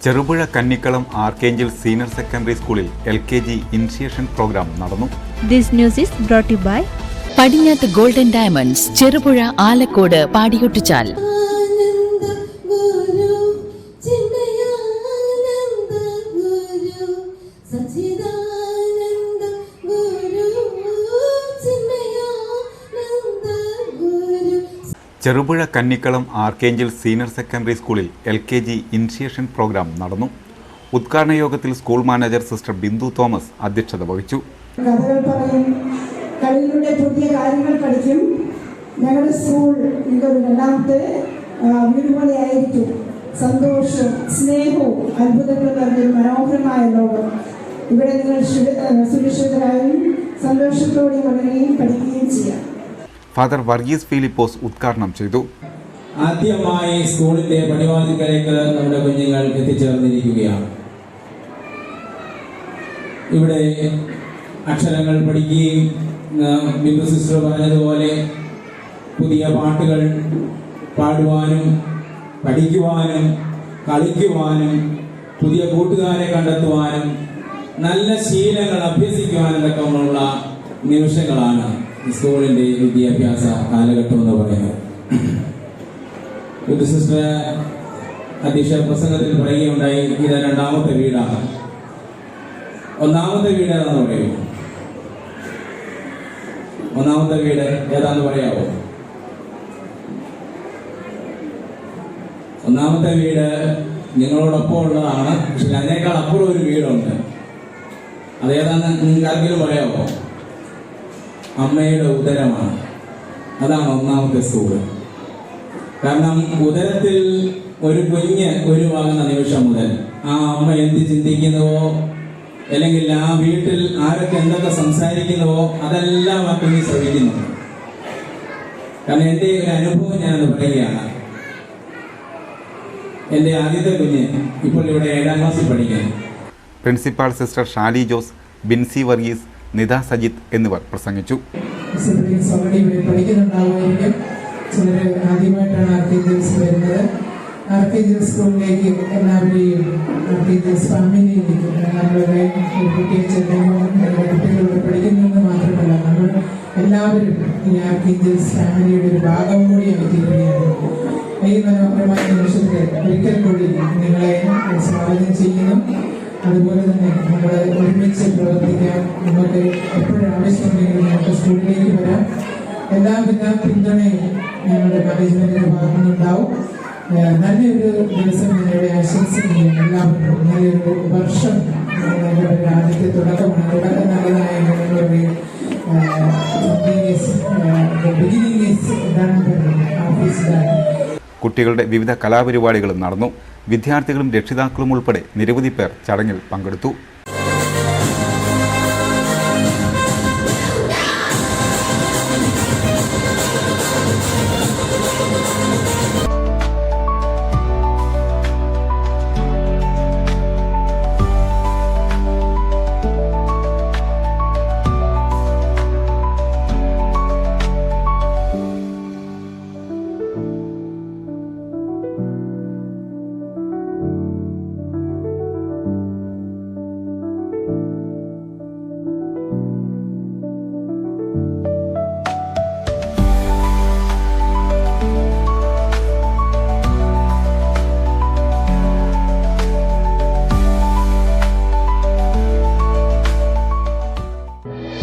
Cherupuzha Kannikkalam archangel senior secondary സ്കൂളിൽ LKG initiation program നടന്നു. This news is brought to you by Padinjath golden diamonds, Cherupuzha, Alakode, Padiyottuchal. Cherupuzha Kannikkalam archangel senior secondary സ്കൂളിൽ LKG initiation program നടന്നു. ഉദ്ഘാടന യോഗത്തിൽ school manager sister Bindu Thomas അധ്യക്ഷത വഹിച്ചു. കഥകൾ പറയും, കളിയിലൂടെ പുതിയ കാര്യങ്ങൾ പഠിക്കും. ഞങ്ങളുടെ സ്കൂൾ നിങ്ങൾക്കൊരു രണ്ടാമത്തെ വീട് പോലെയായിരിക്കും. സന്തോഷവും സ്നേഹവും അത്ഭുതങ്ങൾ നിറഞ്ഞൊരു മനോഹരമായ ലോകം. ഇവിടെ നിങ്ങൾ സുരക്ഷിതരായും സന്തോഷത്തോടെയും വളരുകയും പഠിക്കുകയും ചെയ്യാം. ഫാദർ വർഗീസ് ഫിലിപ്പോസ് ഉദ്ഘാടനം ചെയ്തു. ആദ്യമായി സ്കൂളിന്റെ പടിവാതിൽക്കലേക്ക് നമ്മുടെ കുഞ്ഞുങ്ങൾ എത്തിച്ചേർന്നിരിക്കുകയാണ്. ഇവിടെ അക്ഷരങ്ങൾ പഠിക്കുകയും ബിന്ദു സിസ്റ്റർ പറഞ്ഞതുപോലെ പുതിയ പാട്ടുകൾ പാടുവാനും പഠിക്കുവാനും കളിക്കുവാനും പുതിയ കൂട്ടുകാരെ കണ്ടെത്തുവാനും നല്ല ശീലങ്ങൾ അഭ്യസിക്കുവാനൊക്കെയുള്ള നിമിഷങ്ങളാണ് സ്കൂളിന്റെ വിദ്യാഭ്യാസ കാലഘട്ടം എന്ന് പറയുന്നത്. ബിന്ദു സിസ്റ്റർ അധ്യക്ഷ പ്രസംഗത്തിൽ പറയുകയുണ്ടായി, ഇത് രണ്ടാമത്തെ വീടാണ്. ഒന്നാമത്തെ വീട് ഏതാന്ന് പറയുമോ? ഒന്നാമത്തെ വീട് ഏതാന്ന് പറയാവോ? ഒന്നാമത്തെ വീട് നിങ്ങളോടൊപ്പം ഉള്ളതാണ്. പക്ഷെ അതിനേക്കാൾ അപ്പുറം ഒരു വീടുണ്ട്. അതേതാന്ന് നിങ്ങൾക്ക് ആർക്കെങ്കിലും പറയാവോ? അമ്മയുടെ ഉദരമാണ്. അതാണ് ഒന്നാമത്തെ സ്കൂള്. കാരണം ഉദരത്തിൽ ഒരു കുഞ്ഞ് ഉരുവാകുന്ന നിമിഷം മുതൽ ആ അമ്മ എന്ത് ചിന്തിക്കുന്നുവോ, അല്ലെങ്കിൽ ആ വീട്ടിൽ ആരൊക്കെ എന്തൊക്കെ സംസാരിക്കുന്നുവോ അതെല്ലാം ആ കുഞ്ഞ് ശ്രമിക്കുന്നു. കാരണം എൻ്റെ ഒരു അനുഭവം ഞാനത് പറയുകയാണ്. എൻ്റെ ആദ്യത്തെ കുഞ്ഞ് ഇപ്പോൾ ഇവിടെ 7ാം ക്ലാസ്സിൽ പഠിക്കുന്നു. പ്രിൻസിപ്പാൾ സിസ്റ്റർ ഷാലി ജോസ്, ബിൻസി വർഗീസ്, നിത സജിത്ത് എന്നിവർ പ്രസംഗിച്ചു. പഠിക്കുന്നുണ്ടാവുമായിരിക്കും. ചിലർ ആദ്യമായിട്ടാണ് ആർക്കേഞ്ചൽസ് വരുന്നത്. ആർക്കേഞ്ചൽസ് സ്കൂളിലേക്ക് എല്ലാവരെയും ആർക്കേഞ്ചൽസ് ഫാമിലിയിലേക്ക് നമ്മളുടെ പ്രത്യേകിച്ച് കുട്ടികളോട് പഠിക്കുന്നതെന്ന് മാത്രമല്ല, നമ്മൾ എല്ലാവരും ഈ ആർക്കേഞ്ചൽസ് ഫാമിലിയുടെ ഒരു ഭാഗം കൂടിയാണ് തീരുകയാണ്. ഈ മനോഹരമായ നിമിഷത്തിൽ ഒരിക്കൽ കൂടി നിങ്ങളെ സ്വാഗതം ചെയ്യുന്നു. അതുപോലെ തന്നെ നമ്മൾ ഒരുമിച്ച് പ്രവർത്തിക്കാം. നമുക്ക് എപ്പോഴും ആവശ്യമുണ്ടെങ്കിൽ നമുക്ക് സ്കൂളിലേക്ക് വരാം. എല്ലാവിധ പിന്തുണയും ഞങ്ങളുടെ മാനേജ്മെന്റിന്റെ ഭാഗത്തു നിന്നുണ്ടാവും. നല്ലൊരു ദിവസം നിങ്ങളുടെ ആശംസിക്കുകയും എല്ലാവർക്കും നല്ലൊരു വർഷം നിങ്ങളുടെ ആദ്യത്തെ തുടക്കമാണ്. തുടക്കം നല്ലതായ നിങ്ങളുടെ കുട്ടികളുടെ വിവിധ കലാപരിപാടികളും നടന്നു. വിദ്യാർത്ഥികളും രക്ഷിതാക്കളും ഉൾപ്പെടെ നിരവധി പേർ ചടങ്ങിൽ പങ്കെടുത്തു.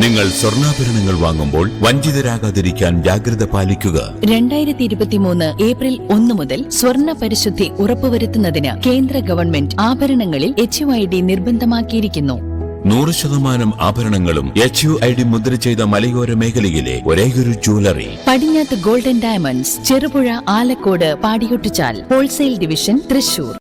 നിങ്ങൾ സ്വർണ്ണാഭരണങ്ങൾ വാങ്ങുമ്പോൾ വഞ്ചിതരാകാതിരിക്കാൻ ജാഗ്രത പാലിക്കുക. 2023 ഏപ്രിൽ 1 മുതൽ സ്വർണ്ണ പരിശുദ്ധി ഉറപ്പുവരുത്തുന്നതിന് കേന്ദ്ര ഗവൺമെന്റ് ആഭരണങ്ങളിൽ HUID നിർബന്ധമാക്കിയിരിക്കുന്നു. 100% ആഭരണങ്ങളും HUID മുദ്ര ചെയ്ത മലയോര മേഖലയിലെ ഒരേയൊരു jewellery Padinjath golden diamonds, Cherupuzha, Alakode, Padiyottuchal, wholesale division, Thrissur.